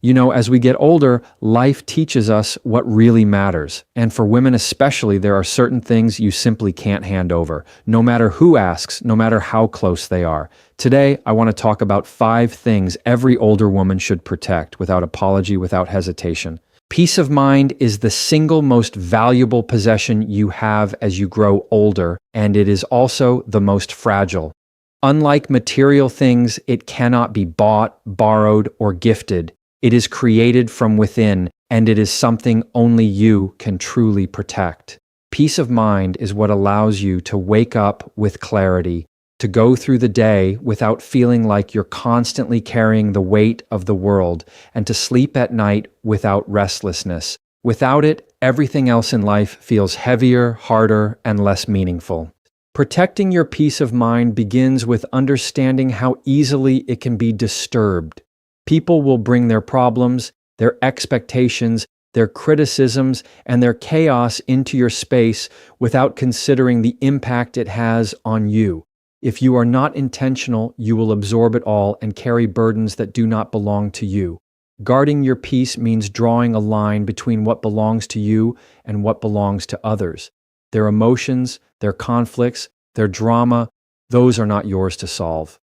As we get older, life teaches us what really matters. And for women especially, there are certain things you simply can't hand over, no matter who asks, no matter how close they are. Today, I want to talk about 5 things every older woman should protect without apology, without hesitation. Peace of mind is the single most valuable possession you have as you grow older, and it is also the most fragile. Unlike material things, it cannot be bought, borrowed, or gifted. It is created from within, and it is something only you can truly protect. Peace of mind is what allows you to wake up with clarity, to go through the day without feeling like you're constantly carrying the weight of the world, and to sleep at night without restlessness. Without it, everything else in life feels heavier, harder, and less meaningful. Protecting your peace of mind begins with understanding how easily it can be disturbed. People will bring their problems, their expectations, their criticisms, and their chaos into your space without considering the impact it has on you. If you are not intentional, you will absorb it all and carry burdens that do not belong to you. Guarding your peace means drawing a line between what belongs to you and what belongs to others. Their emotions, their conflicts, their drama, those are not yours to solve.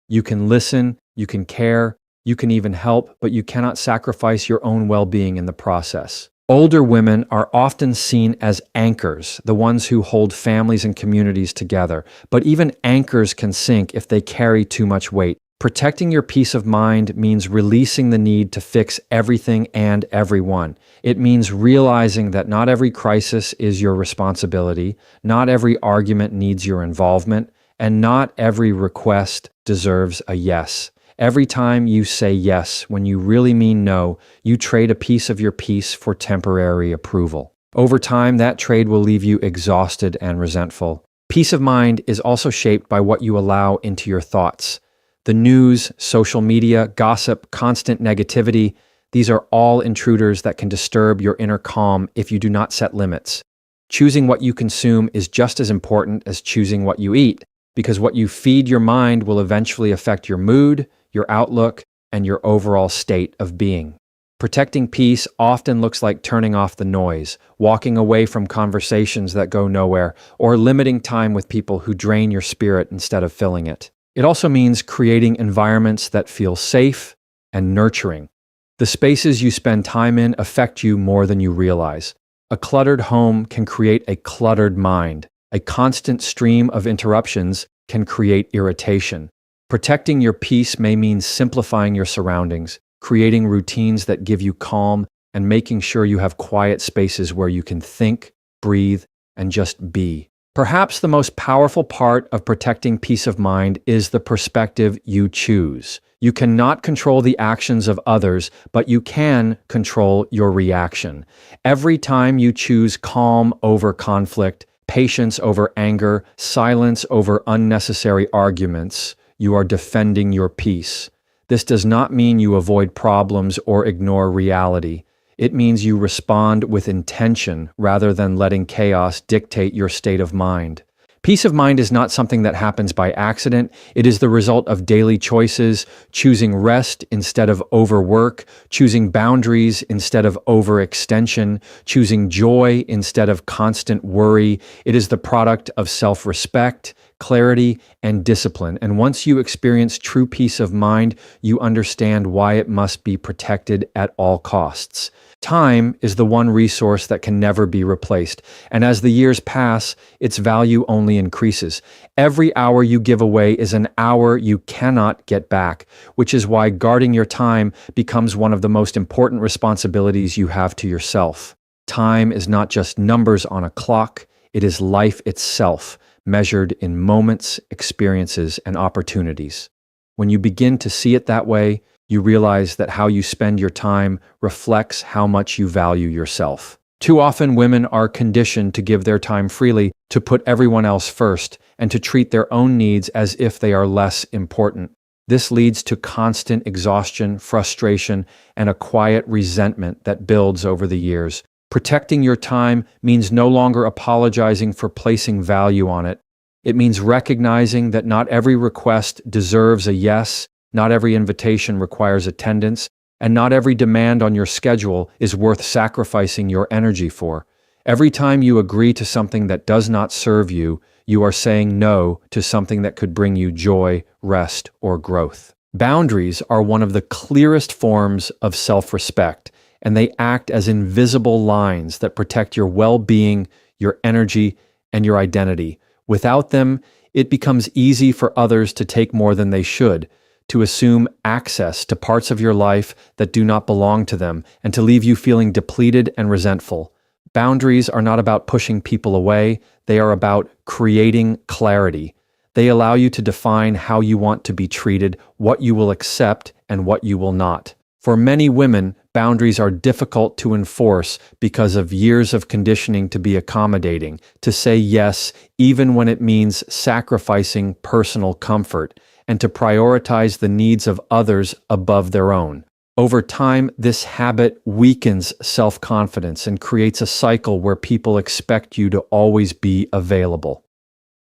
You can listen, you can care, you can even help, but you cannot sacrifice your own well-being in the process. Older women are often seen as anchors, the ones who hold families and communities together. But even anchors can sink if they carry too much weight. Protecting your peace of mind means releasing the need to fix everything and everyone. It means realizing that not every crisis is your responsibility, not every argument needs your involvement, and not every request deserves a yes. Every time you say yes when you really mean no, you trade a piece of your peace for temporary approval. Over time, that trade will leave you exhausted and resentful. Peace of mind is also shaped by what you allow into your thoughts. The news, social media, gossip, constant negativity, these are all intruders that can disturb your inner calm if you do not set limits. Choosing what you consume is just as important as choosing what you eat, because what you feed your mind will eventually affect your mood, your outlook, and your overall state of being. Protecting peace often looks like turning off the noise, walking away from conversations that go nowhere, or limiting time with people who drain your spirit instead of filling it. It also means creating environments that feel safe and nurturing. The spaces you spend time in affect you more than you realize. A cluttered home can create a cluttered mind. A constant stream of interruptions can create irritation. Protecting your peace may mean simplifying your surroundings, creating routines that give you calm, and making sure you have quiet spaces where you can think, breathe, and just be. Perhaps the most powerful part of protecting peace of mind is the perspective you choose. You cannot control the actions of others, but you can control your reaction. Every time you choose calm over conflict, patience over anger, silence over unnecessary arguments, you are defending your peace. This does not mean you avoid problems or ignore reality. It means you respond with intention rather than letting chaos dictate your state of mind. Peace of mind is not something that happens by accident. It is the result of daily choices, choosing rest instead of overwork, choosing boundaries instead of overextension, choosing joy instead of constant worry. It is the product of self-respect, clarity, and discipline. And once you experience true peace of mind, you understand why it must be protected at all costs. Time is the one resource that can never be replaced, and as the years pass, its value only increases. Every hour you give away is an hour you cannot get back, which is why guarding your time becomes one of the most important responsibilities you have to yourself. Time is not just numbers on a clock, it is life itself, measured in moments, experiences, and opportunities. When you begin to see it that way, you realize that how you spend your time reflects how much you value yourself. Too often, women are conditioned to give their time freely, to put everyone else first, and to treat their own needs as if they are less important. This leads to constant exhaustion, frustration, and a quiet resentment that builds over the years. Protecting your time means no longer apologizing for placing value on it. It means recognizing that not every request deserves a yes, not every invitation requires attendance, and not every demand on your schedule is worth sacrificing your energy for. Every time you agree to something that does not serve you, you are saying no to something that could bring you joy, rest, or growth. Boundaries are one of the clearest forms of self-respect, and they act as invisible lines that protect your well-being, your energy, and your identity. Without them, it becomes easy for others to take more than they should, to assume access to parts of your life that do not belong to them, and to leave you feeling depleted and resentful. Boundaries are not about pushing people away, they are about creating clarity. They allow you to define how you want to be treated, what you will accept, and what you will not. For many women, boundaries are difficult to enforce because of years of conditioning to be accommodating, to say yes even when it means sacrificing personal comfort, and to prioritize the needs of others above their own. Over time, this habit weakens self-confidence and creates a cycle where people expect you to always be available.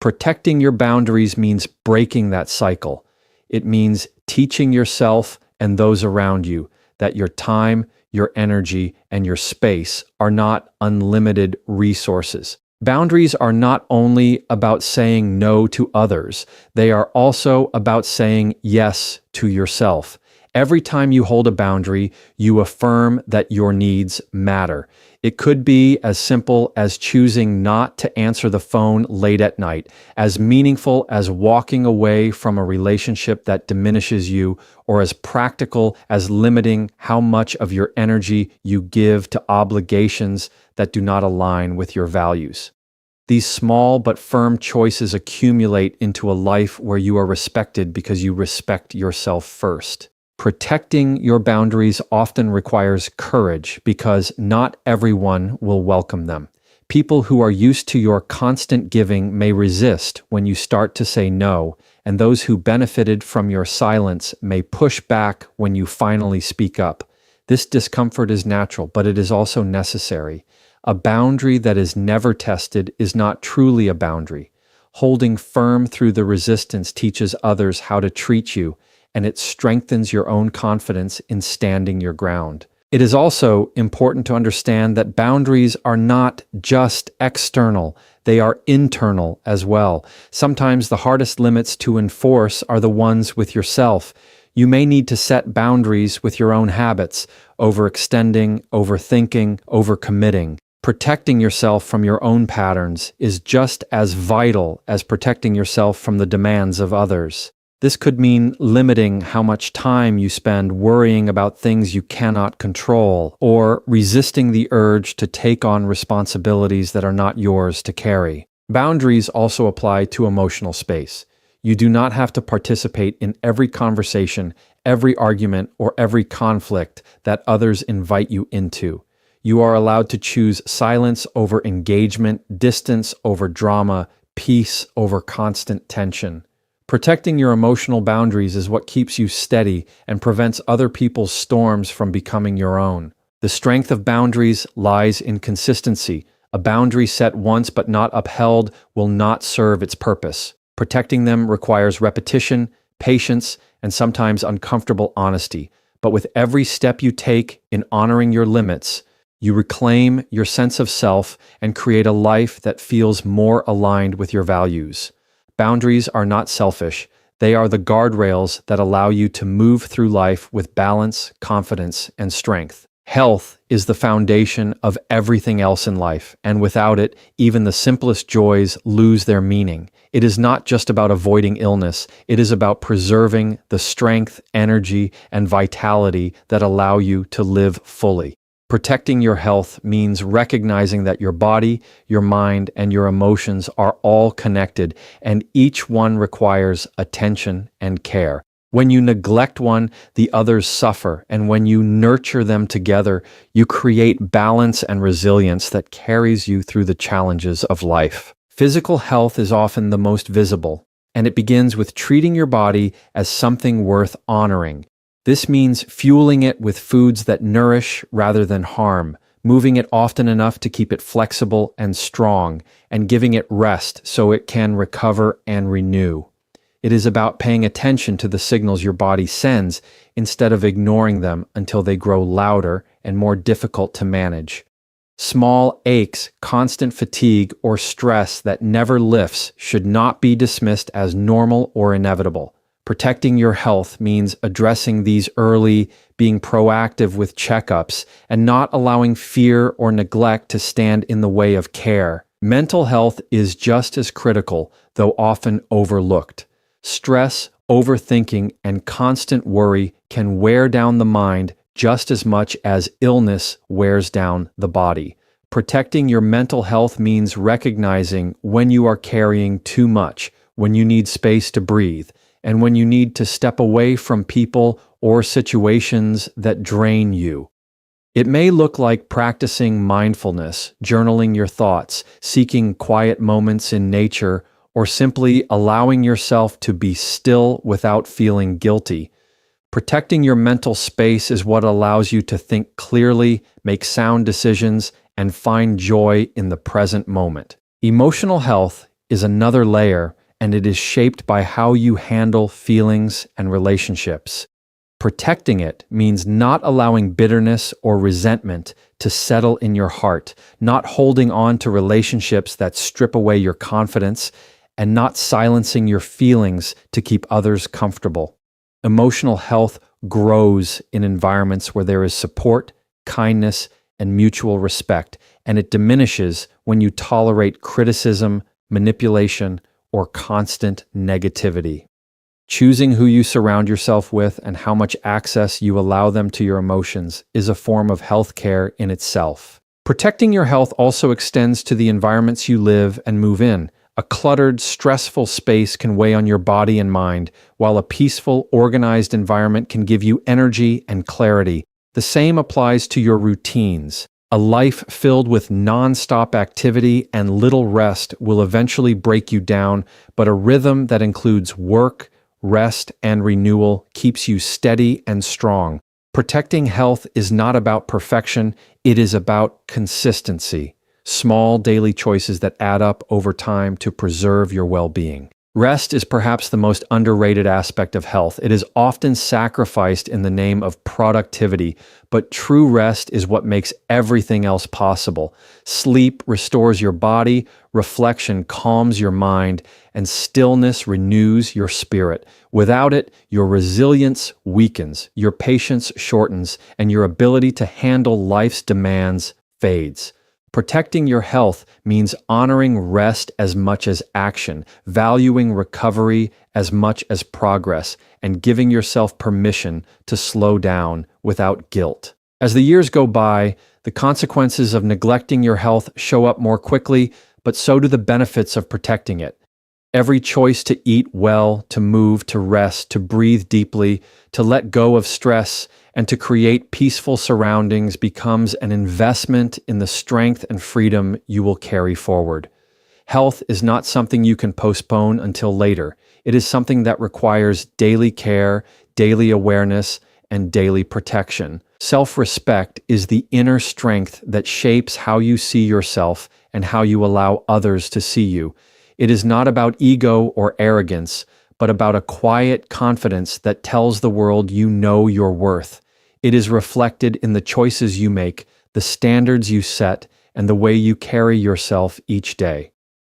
Protecting your boundaries means breaking that cycle. It means teaching yourself and those around you that your time, your energy, and your space are not unlimited resources. Boundaries are not only about saying no to others, they are also about saying yes to yourself. Every time you hold a boundary, you affirm that your needs matter. It could be as simple as choosing not to answer the phone late at night, as meaningful as walking away from a relationship that diminishes you, or as practical as limiting how much of your energy you give to obligations that do not align with your values. These small but firm choices accumulate into a life where you are respected because you respect yourself first. Protecting your boundaries often requires courage because not everyone will welcome them. People who are used to your constant giving may resist when you start to say no, and those who benefited from your silence may push back when you finally speak up. This discomfort is natural, but it is also necessary. A boundary that is never tested is not truly a boundary. Holding firm through the resistance teaches others how to treat you, and it strengthens your own confidence in standing your ground. It is also important to understand that boundaries are not just external, they are internal as well. Sometimes the hardest limits to enforce are the ones with yourself. You may need to set boundaries with your own habits, overextending, overthinking, overcommitting. Protecting yourself from your own patterns is just as vital as protecting yourself from the demands of others. This could mean limiting how much time you spend worrying about things you cannot control, or resisting the urge to take on responsibilities that are not yours to carry. Boundaries also apply to emotional space. You do not have to participate in every conversation, every argument, or every conflict that others invite you into. You are allowed to choose silence over engagement, distance over drama, peace over constant tension. Protecting your emotional boundaries is what keeps you steady and prevents other people's storms from becoming your own. The strength of boundaries lies in consistency. A boundary set once but not upheld will not serve its purpose. Protecting them requires repetition, patience, and sometimes uncomfortable honesty. But with every step you take in honoring your limits, you reclaim your sense of self and create a life that feels more aligned with your values. Boundaries are not selfish. They are the guardrails that allow you to move through life with balance, confidence, and strength. Health is the foundation of everything else in life, and without it, even the simplest joys lose their meaning. It is not just about avoiding illness. It is about preserving the strength, energy, and vitality that allow you to live fully. Protecting your health means recognizing that your body, your mind, and your emotions are all connected, and each one requires attention and care. When you neglect one, the others suffer, and when you nurture them together, you create balance and resilience that carries you through the challenges of life. Physical health is often the most visible, and it begins with treating your body as something worth honoring. This means fueling it with foods that nourish rather than harm, moving it often enough to keep it flexible and strong, and giving it rest so it can recover and renew. It is about paying attention to the signals your body sends instead of ignoring them until they grow louder and more difficult to manage. Small aches, constant fatigue, or stress that never lifts should not be dismissed as normal or inevitable. Protecting your health means addressing these early, being proactive with checkups, and not allowing fear or neglect to stand in the way of care. Mental health is just as critical, though often overlooked. Stress, overthinking, and constant worry can wear down the mind just as much as illness wears down the body. Protecting your mental health means recognizing when you are carrying too much, when you need space to breathe, and when you need to step away from people or situations that drain you. It may look like practicing mindfulness, journaling your thoughts, seeking quiet moments in nature, or simply allowing yourself to be still without feeling guilty. Protecting your mental space is what allows you to think clearly, make sound decisions, and find joy in the present moment. Emotional health is another layer, and it is shaped by how you handle feelings and relationships. Protecting it means not allowing bitterness or resentment to settle in your heart, not holding on to relationships that strip away your confidence, and not silencing your feelings to keep others comfortable. Emotional health grows in environments where there is support, kindness, and mutual respect, and it diminishes when you tolerate criticism, manipulation, or constant negativity. Choosing who you surround yourself with and how much access you allow them to your emotions is a form of health care in itself. Protecting your health also extends to the environments you live and move in. A cluttered, stressful space can weigh on your body and mind, while a peaceful, organized environment can give you energy and clarity. The same applies to your routines. A life filled with non-stop activity and little rest will eventually break you down, but a rhythm that includes work, rest, and renewal keeps you steady and strong. Protecting health is not about perfection, it is about consistency. Small daily choices that add up over time to preserve your well-being. Rest is perhaps the most underrated aspect of health. It is often sacrificed in the name of productivity, but true rest is what makes everything else possible. Sleep restores your body, reflection calms your mind, and stillness renews your spirit. Without it, your resilience weakens, your patience shortens, and your ability to handle life's demands fades. Protecting your health means honoring rest as much as action, valuing recovery as much as progress, and giving yourself permission to slow down without guilt. As the years go by, the consequences of neglecting your health show up more quickly, but so do the benefits of protecting it. Every choice to eat well, to move, to rest, to breathe deeply, to let go of stress, and to create peaceful surroundings becomes an investment in the strength and freedom you will carry forward. Health is not something you can postpone until later. It is something that requires daily care, daily awareness, and daily protection. Self-respect is the inner strength that shapes how you see yourself and how you allow others to see you. It is not about ego or arrogance, but about a quiet confidence that tells the world you know your worth. It is reflected in the choices you make, the standards you set, and the way you carry yourself each day.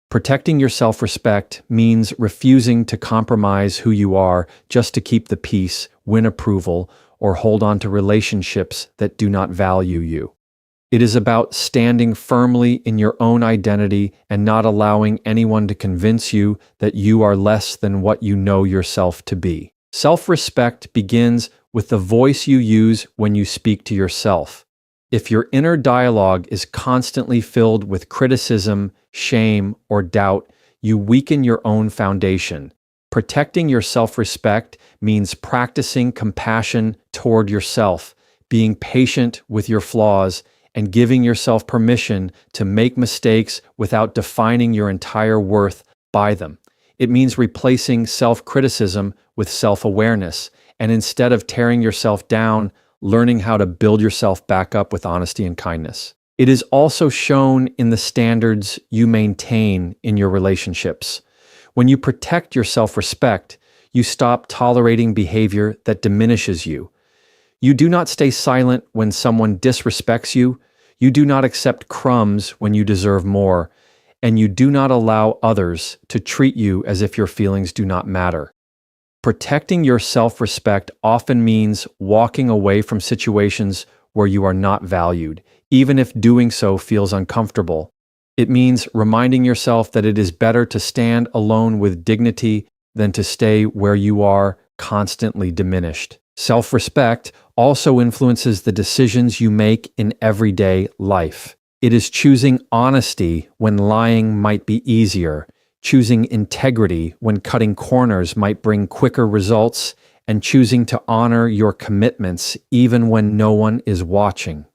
Protecting your self-respect means refusing to compromise who you are just to keep the peace, win approval, or hold on to relationships that do not value you. It is about standing firmly in your own identity and not allowing anyone to convince you that you are less than what you know yourself to be. Self-respect begins with the voice you use when you speak to yourself. If your inner dialogue is constantly filled with criticism, shame, or doubt, you weaken your own foundation. Protecting your self-respect means practicing compassion toward yourself, being patient with your flaws, and giving yourself permission to make mistakes without defining your entire worth by them. It means replacing self-criticism with self-awareness, and instead of tearing yourself down, learning how to build yourself back up with honesty and kindness. It is also shown in the standards you maintain in your relationships. When you protect your self-respect, you stop tolerating behavior that diminishes you. You do not stay silent when someone disrespects you. You do not accept crumbs when you deserve more. And you do not allow others to treat you as if your feelings do not matter. Protecting your self-respect often means walking away from situations where you are not valued, even if doing so feels uncomfortable. It means reminding yourself that it is better to stand alone with dignity than to stay where you are constantly diminished. Self-respect also influences the decisions you make in everyday life. It is choosing honesty when lying might be easier, choosing integrity when cutting corners might bring quicker results, and choosing to honor your commitments even when no one is watching.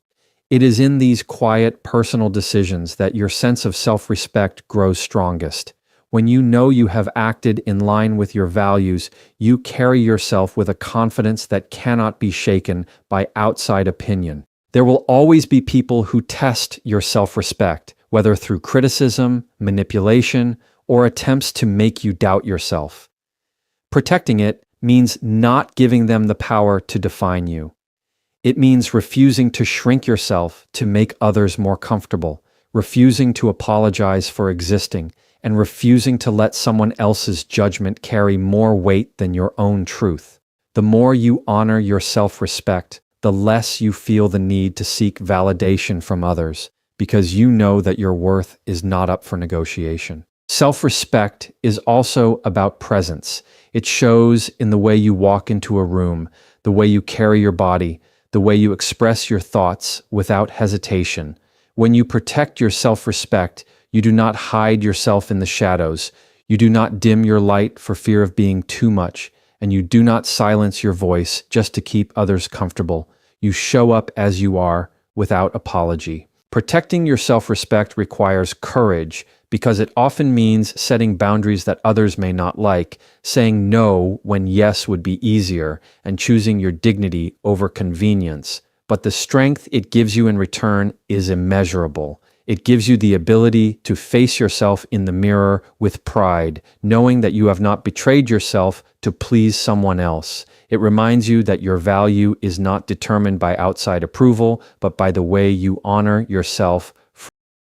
It is in these quiet, personal decisions that your sense of self-respect grows strongest. When you know you have acted in line with your values, you carry yourself with a confidence that cannot be shaken by outside opinion. There will always be people who test your self-respect, whether through criticism, manipulation, or attempts to make you doubt yourself. Protecting it means not giving them the power to define you. It means refusing to shrink yourself to make others more comfortable, refusing to apologize for existing, and refusing to let someone else's judgment carry more weight than your own truth. The more you honor your self-respect, the less you feel the need to seek validation from others, because you know that your worth is not up for negotiation. Self-respect is also about presence. It shows in the way you walk into a room, the way you carry your body, the way you express your thoughts without hesitation. When you protect your self-respect, you do not hide yourself in the shadows. You do not dim your light for fear of being too much, and you do not silence your voice just to keep others comfortable. You show up as you are without apology. Protecting your self-respect requires courage because it often means setting boundaries that others may not like, saying no when yes would be easier, and choosing your dignity over convenience. But the strength it gives you in return is immeasurable. It gives you the ability to face yourself in the mirror with pride, knowing that you have not betrayed yourself to please someone else. It reminds you that your value is not determined by outside approval, but by the way you honor yourself